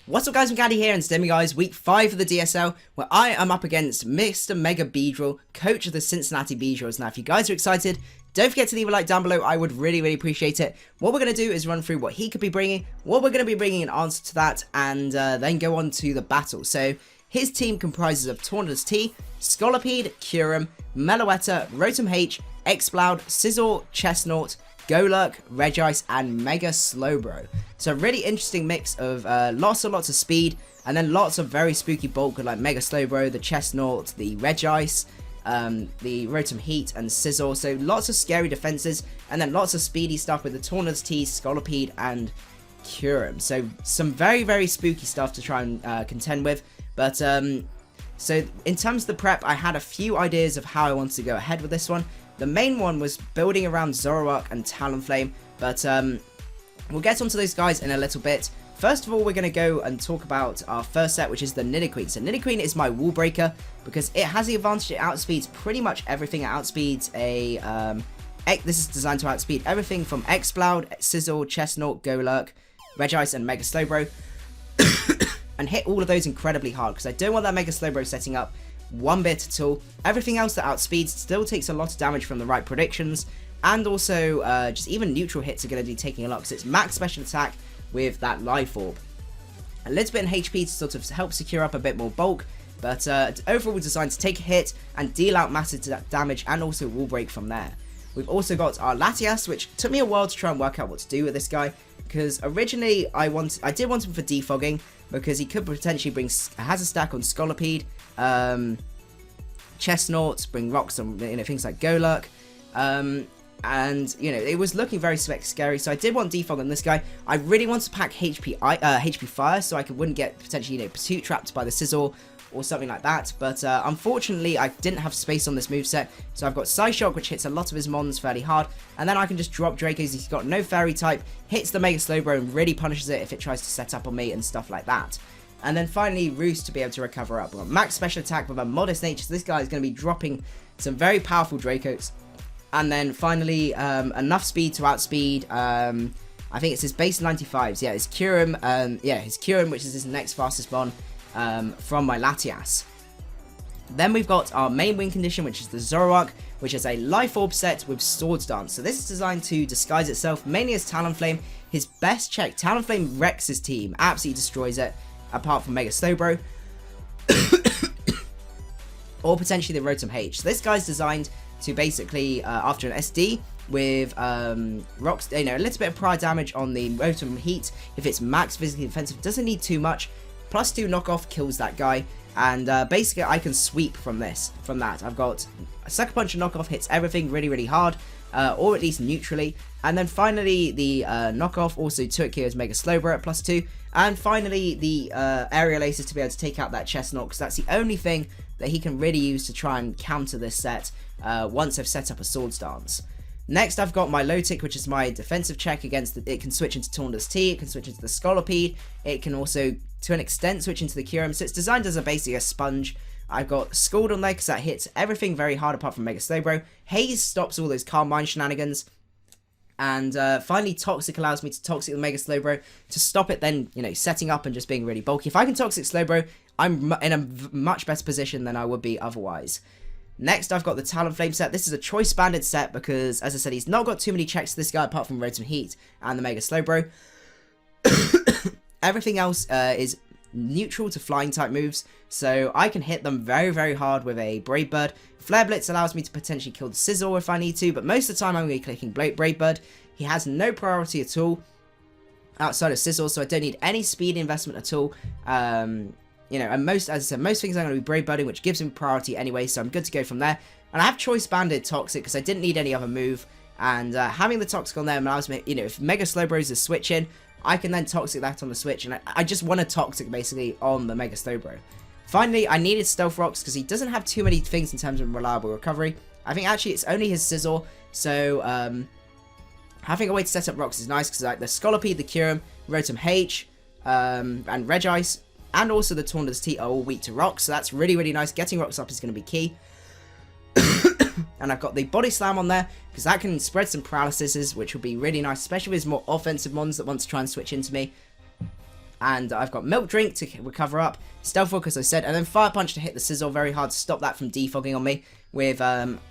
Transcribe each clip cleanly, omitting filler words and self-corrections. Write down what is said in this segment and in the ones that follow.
What's up guys, macadii here, and today guys, week 5 of the DSL, where I am up against Mr. Mega Beedrill, coach of the Cincinnati Beedrills. Now if you guys are excited, don't forget to leave a like down below, I would really appreciate it. What we're going to do is run through what he could be bringing, what we're going to be bringing in answer to that, and then go on to the battle. So his team comprises of Tornadus T, Scolipede, Curum, Meloetta, Rotom H, Exploud, Sizzle, Chestnut, Golurk, Regice, and Mega Slowbro. So a really interesting mix of lots of speed, and then lots of very spooky bulk with like Mega Slowbro, the Chestnut, the Regice, the Rotom Heat, and Sizzle. So lots of scary defenses, and then lots of speedy stuff with the Tornadus T, Scolipede, and Curum. So some very spooky stuff to try and contend with. But so in terms of the prep, I had a few ideas of how I wanted to go ahead with this one. The main one was building around Zoroark and Talonflame, but we'll get onto those guys in a little bit. First of all, we're going to go and talk about our first set, which is the Nidoqueen. So Nidoqueen is my wall breaker because it has the advantage it outspeeds pretty much everything. It outspeeds a... this is designed to outspeed everything from Exploud, Sizzle, Chestnut, Golurk, Regice, and Mega Slowbro. And hit all of those incredibly hard because I don't want that Mega Slowbro setting up one bit at all. Everything else that outspeeds still takes a lot of damage from the right predictions, and also just even neutral hits are going to be taking a lot because it's max special attack with that Life Orb. A little bit in HP to sort of help secure up a bit more bulk, but overall designed to take a hit and deal out massive damage and also wall break from there. We've also got our Latias, which took me a while to try and work out what to do with this guy, because originally I did want him for defogging because he could potentially bring has a stack on Scolipede, Chestnut, bring rocks on things like Golurk, and it was looking very scary. So I did want defog on this guy. I really want to pack HP Fire so I wouldn't get potentially pursuit trapped by the Sizzle or something like that, but unfortunately I didn't have space on this moveset, so I've got Psyshock, which hits a lot of his mons fairly hard, and then I can just drop Draco's. He's got no fairy type, hits the Mega Slowbro and really punishes it if it tries to set up on me and stuff like that. And then finally Roost to be able to recover up. We've got max special attack with a modest nature, so this guy is going to be dropping some very powerful Dracos. And then finally enough speed to outspeed, I think it's his base 95s, yeah, his Curum, his Curum, which is his next fastest Mon, from my Latias. Then we've got our main win condition, which is the Zoroark, which is a Life Orb set with Swords Dance. So this is designed to disguise itself mainly as Talonflame. His best check, Talonflame wrecks his team, absolutely destroys it, apart from Mega Slowbro, or potentially the Rotom H. So this guy's designed to basically, after an SD, with rocks, a little bit of prior damage on the Rotom Heat. If it's max physically defensive, doesn't need too much. +2 knockoff kills that guy, and basically I can sweep from that. I've got a Sucker Punch and knockoff hits everything really hard, or at least neutrally. And then finally the knockoff also took here as Mega Slowbro at +2, and finally the aerial aces to be able to take out that Chestnut, because that's the only thing that he can really use to try and counter this set once I've set up a Swords Dance. Next, I've got my Lotic, which is my defensive check against it can switch into Tornadus T, it can switch into the Scolipede, it can also, to an extent, switch into the Curum, so it's designed as basically a sponge. I've got Scald on there because that hits everything very hard apart from Mega Slowbro. Haze stops all those Calm Mind shenanigans. And finally, Toxic allows me to Toxic the Mega Slowbro to stop it then, setting up and just being really bulky. If I can Toxic Slowbro, I'm in a much better position than I would be otherwise. Next, I've got the Talonflame set. This is a choice banded set because, as I said, he's not got too many checks to this guy apart from Rotom Heat and the Mega Slowbro. Everything else is neutral to flying type moves, so I can hit them very hard with a Brave Bird. Flare Blitz allows me to potentially kill the Sizzle if I need to, but most of the time I'm going to be clicking Brave Bird. He has no priority at all outside of Sizzle, so I don't need any speed investment at all. And as I said, most things I'm going to be Brave Birding, which gives him priority anyway, so I'm good to go from there. And I have choice banded Toxic because I didn't need any other move, and having the Toxic on there allows me, if Mega Slowbros is switching, I can then Toxic that on the switch, and I just want to Toxic basically on the Mega Slowbro. Finally, I needed Stealth Rocks because he doesn't have too many things in terms of reliable recovery. I think actually it's only his Sizzle, so having a way to set up rocks is nice because like the Scolipede, the Curum, Rotom H, and Regice, and also the Tornadus T are all weak to rocks, so that's really nice. Getting rocks up is going to be key. And I've got the Body Slam on there because that can spread some paralyses, which will be really nice, especially with more offensive mons that want to try and switch into me. And I've got Milk Drink to recover up, Stealth Walk as I said, and then Fire Punch to hit the Sizzle very hard to stop that from defogging on me, with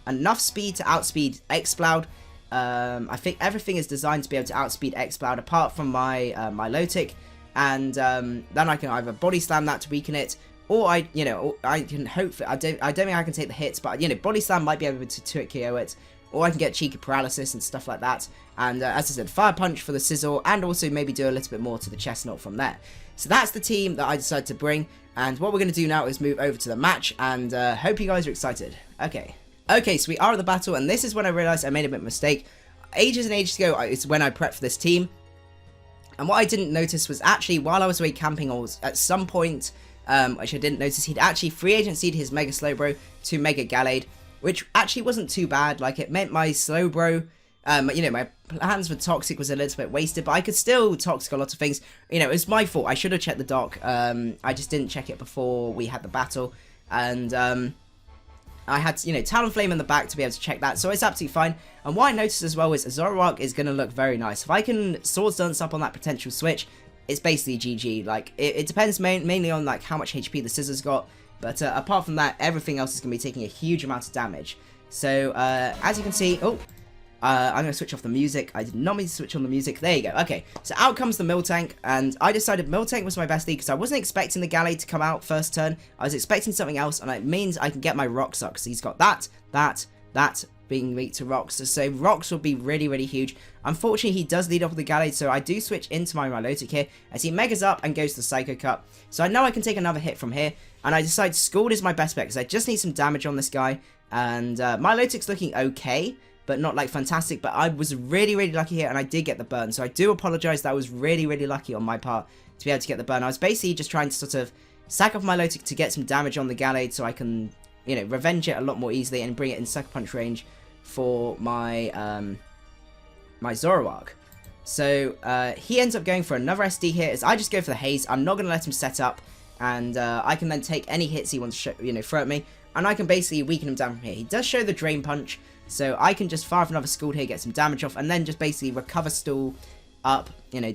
enough speed to outspeed Exploud. I think everything is designed to be able to outspeed Exploud apart from my Milotic, and then I can either Body Slam that to weaken it, or I can hope I don't think I can take the hits, but Body Slam might be able to 2-hit KO it, or I can get Cheeky Paralysis and stuff like that. And as I said, Fire Punch for the Sizzle, and also maybe do a little bit more to the Chestnut from there. So that's the team that I decided to bring, and what we're going to do now is move over to the match, and hope you guys are excited. Okay, so we are at the battle, and this is when I realised I made a bit of a mistake. Ages and ages ago, it's when I prepped for this team, and what I didn't notice was actually, while I was away camping, I was at some point, which I didn't notice, he'd actually free agency'd his Mega Slowbro to Mega Gallade, which actually wasn't too bad. Like, it meant my Slowbro, my plans for Toxic was a little bit wasted, but I could still Toxic a lot of things. It was my fault. I should have checked the doc. I just didn't check it before we had the battle, and I had, Talonflame in the back to be able to check that, so it's absolutely fine. And what I noticed as well is a Zoroark is going to look very nice. If I can Swords Dance up on that potential switch, it's basically GG. Like, it depends mainly on, like, how much HP the Scissors got, but apart from that, everything else is going to be taking a huge amount of damage. So, as you can see, I'm going to switch off the music. I did not mean to switch on the music. There you go. Okay, so out comes the Miltank, and I decided Miltank was my best lead because I wasn't expecting the Gallade to come out first turn. I was expecting something else, and it means I can get my Rock Sock. So he's got that being weak to Rocks. So Rocks will be really, really huge. Unfortunately, he does lead off with the Gallade, so I do switch into my Milotic here as he Megas up and goes to the Psycho Cut. So I know I can take another hit from here, and I decide Scald is my best bet because I just need some damage on this guy, and Milotic's looking okay, but not like fantastic, but I was really, really lucky here, and I did get the burn, so I do apologize. That was really, really lucky on my part to be able to get the burn. I was basically just trying to sort of sack off my Milotic to get some damage on the Gallade so I can, revenge it a lot more easily and bring it in Sucker Punch range for my my Zoroark. So he ends up going for another SD here, as I just go for the Haze. I'm not going to let him set up, and I can then take any hits he wants to throw at me, and I can basically weaken him down from here. He does show the Drain Punch, so I can just fire off another Scald here, get some damage off, and then just basically recover Stool up,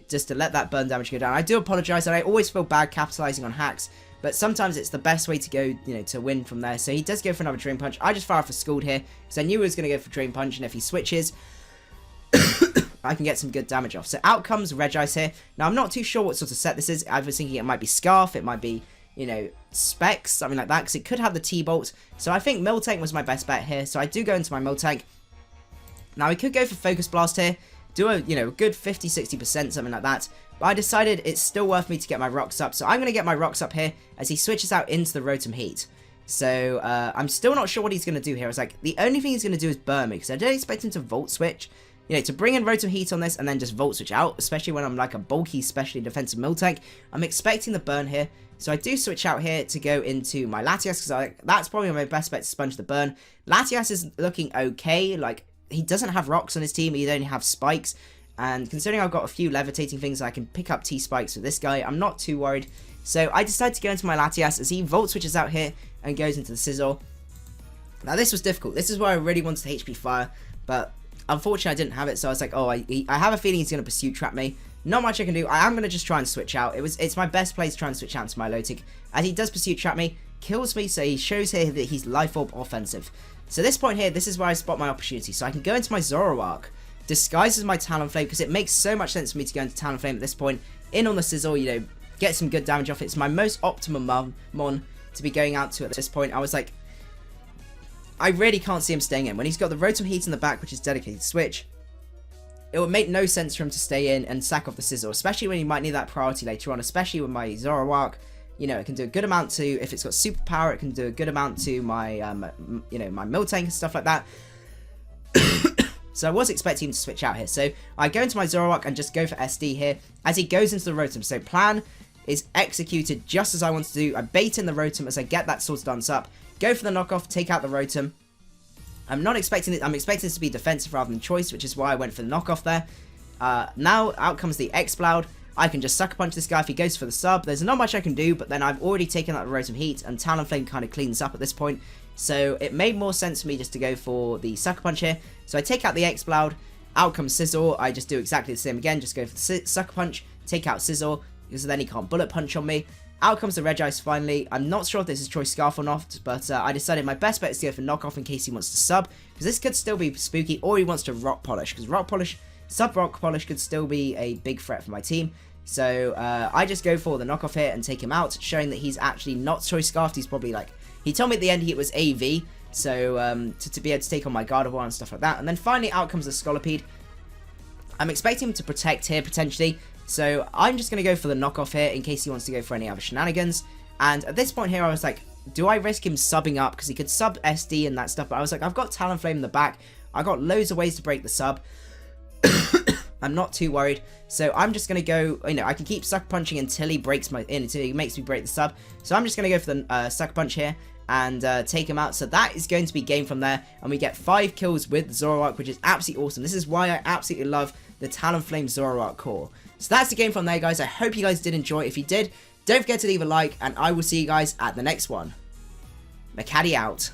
just to let that burn damage go down. I do apologize, and I always feel bad capitalizing on hacks, but sometimes it's the best way to go, to win from there. So he does go for another Drain Punch. I just fire off a Scald here, because I knew he was going to go for Drain Punch, and if he switches, I can get some good damage off. So out comes Regice here. Now, I'm not too sure what sort of set this is. I was thinking it might be Scarf, it might be, Specs, something like that, because it could have the T-Bolt. So I think Miltank was my best bet here, so I do go into my Miltank. Now, we could go for Focus Blast here, do a, good 50-60%, something like that, but I decided it's still worth me to get my Rocks up, so I'm going to get my Rocks up here as he switches out into the Rotom Heat. So, I'm still not sure what he's going to do here. It's like, the only thing he's going to do is burn me, because I don't expect him to Volt Switch, to bring in Rotom Heat on this and then just Volt Switch out, especially when I'm like a bulky, specially defensive Miltank. I'm expecting the burn here, so I do switch out here to go into my Latias, because that's probably my best bet to sponge the burn. Latias is looking okay, like, he doesn't have rocks on his team, he only have spikes, and considering I've got a few levitating things, I can pick up T-Spikes with this guy, I'm not too worried. So I decide to go into my Latias as he Volt Switches out here and goes into the Sizzle. Now this was difficult, this is where I really wanted to HP Fire, but unfortunately I didn't have it, so I was like, oh, I have a feeling he's going to Pursuit Trap me. Not much I can do. I am going to just try and switch out. It's my best play to try and switch out to my Milotic. As he does Pursuit Trap me, kills me, so he shows here that he's Life Orb offensive. So this point here, this is where I spot my opportunity. So I can go into my Zoroark, disguise as my Talonflame, because it makes so much sense for me to go into Talonflame at this point. In on the Sizzle, get some good damage off it. It's my most optimum Mon to be going out to at this point. I was like, I really can't see him staying in. When he's got the Rotom Heat in the back, which is dedicated switch, it would make no sense for him to stay in and sack off the Sizzle, especially when he might need that priority later on, especially with my Zoroark. It can do a good amount to, if it's got superpower, it can do a good amount to my, my Miltank and stuff like that. So I was expecting him to switch out here. So I go into my Zoroark and just go for SD here as he goes into the Rotom. So plan is executed just as I want to do. I bait in the Rotom as I get that Swords Dance up, go for the knockoff, take out the Rotom. I'm not expecting it. I'm expecting this to be defensive rather than choice, which is why I went for the knockoff there. Now out comes the Exploud. I can just Sucker Punch this guy if he goes for the sub. There's not much I can do, but then I've already taken out the Rotom Heat, and Talonflame kind of cleans up at this point. So it made more sense for me just to go for the Sucker Punch here. So I take out the Exploud. Out comes Sizzle. I just do exactly the same again. Just go for the Sucker Punch, take out Sizzle, because then he can't bullet punch on me. Out comes the Regice finally. I'm not sure if this is Choice Scarf or not, but I decided my best bet is to go for Knockoff in case he wants to sub, because this could still be spooky, or he wants to Rock Polish, because Sub Rock Polish could still be a big threat for my team. So I just go for the Knockoff here and take him out, showing that he's actually not Choice Scarfed. He's probably like, he told me at the end it was AV, so to be able to take on my Gardevoir and stuff like that. And then finally out comes the Scolipede. I'm expecting him to protect here potentially, so I'm just going to go for the Knockoff here in case he wants to go for any other Shenanigans. And at this point here I was like, do I risk him subbing up, because he could sub SD and that stuff, but I was like, I've got Talonflame in the back, I got loads of ways to break the sub. I'm not too worried, so I'm just gonna go, you know, I can keep Sucker Punching until he breaks until he makes me break the sub. So I'm just gonna go for the Sucker Punch here and take him out. So that is going to be game from there, and we get 5 kills with Zoroark, which is absolutely awesome. This is why I absolutely love the Talonflame Zoroark core. So that's the game from there, guys. I hope you guys did enjoy. If you did, don't forget to leave a like, and I will see you guys at the next one. Macadii out.